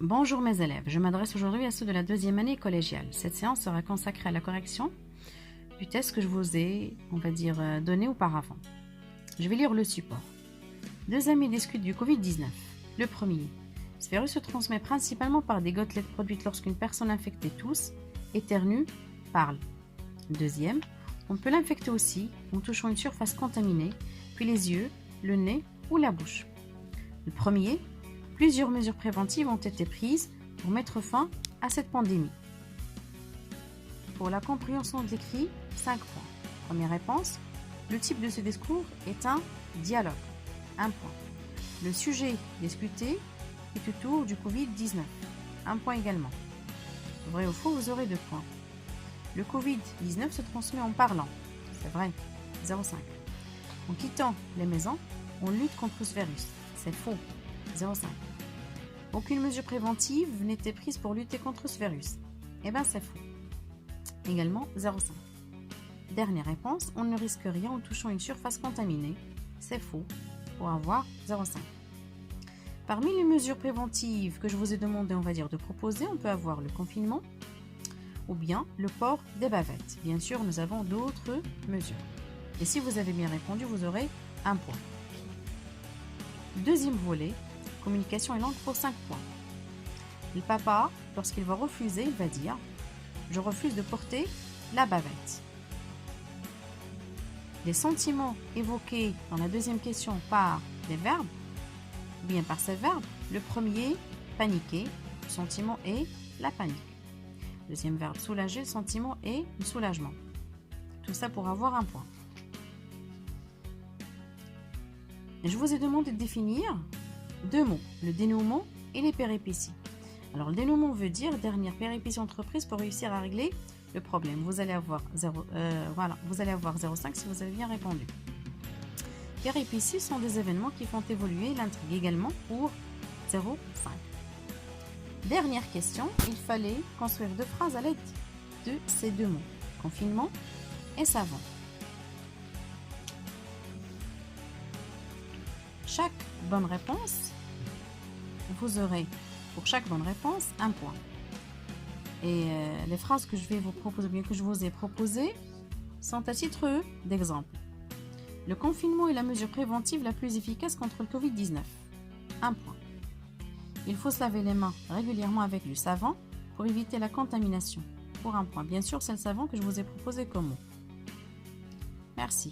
Bonjour mes élèves, je m'adresse aujourd'hui à ceux de la deuxième année collégiale. Cette séance sera consacrée à la correction du test que je vous ai, donné auparavant. Je vais lire le support. Deux amis discutent du Covid-19. Le premier. Ce virus se transmet principalement par des gouttelettes produites lorsqu'une personne infectée tousse, éternue, parle. Deuxième. On peut l'infecter aussi en touchant une surface contaminée, puis les yeux, le nez ou la bouche. Le premier. Plusieurs mesures préventives ont été prises pour mettre fin à cette pandémie. Pour la compréhension de l'écrit, 5 points. Première réponse, le type de ce discours est un dialogue. 1 point. Le sujet discuté est autour du Covid-19. 1 point également. Vrai ou faux, vous aurez 2 points. Le Covid-19 se transmet en parlant. C'est vrai. 0,5. En quittant les maisons, on lutte contre ce virus. C'est faux. 0,5. Aucune mesure préventive n'était prise pour lutter contre ce virus. Eh bien, c'est faux. Également, 0,5. Dernière réponse, on ne risque rien en touchant une surface contaminée. C'est faux. Pour avoir 0,5. Parmi les mesures préventives que je vous ai demandé, de proposer, on peut avoir le confinement ou bien le port des bavettes. Bien sûr, nous avons d'autres mesures. Et si vous avez bien répondu, vous aurez 1 point. Deuxième volet, communication et langue pour 5 points. Le papa, lorsqu'il va refuser, il va dire « Je refuse de porter la bavette ». Les sentiments évoqués dans la deuxième question par des verbes, ou bien par ces verbes, le premier, paniquer, le sentiment est la panique. Deuxième verbe, soulager, le sentiment est le soulagement. Tout ça pour avoir 1 point. Et je vous ai demandé de définir 2 mots, le dénouement et les péripéties. Alors, le dénouement veut dire dernière péripétie entreprise pour réussir à régler le problème. Vous allez avoir 0,5 si vous avez bien répondu. Péripéties sont des événements qui font évoluer l'intrigue également pour 0,5. Dernière question, il fallait construire 2 phrases à l'aide de ces 2 mots, confinement et savon. Chaque bonne réponse, vous aurez pour chaque bonne réponse 1 point. Et les phrases que je vais vous proposer, bien que je vous ai proposées, sont à titre d'exemple. Le confinement est la mesure préventive la plus efficace contre le Covid-19. 1 point. Il faut se laver les mains régulièrement avec du savon pour éviter la contamination. Pour 1 point. Bien sûr, c'est le savon que je vous ai proposé comme mot. Merci.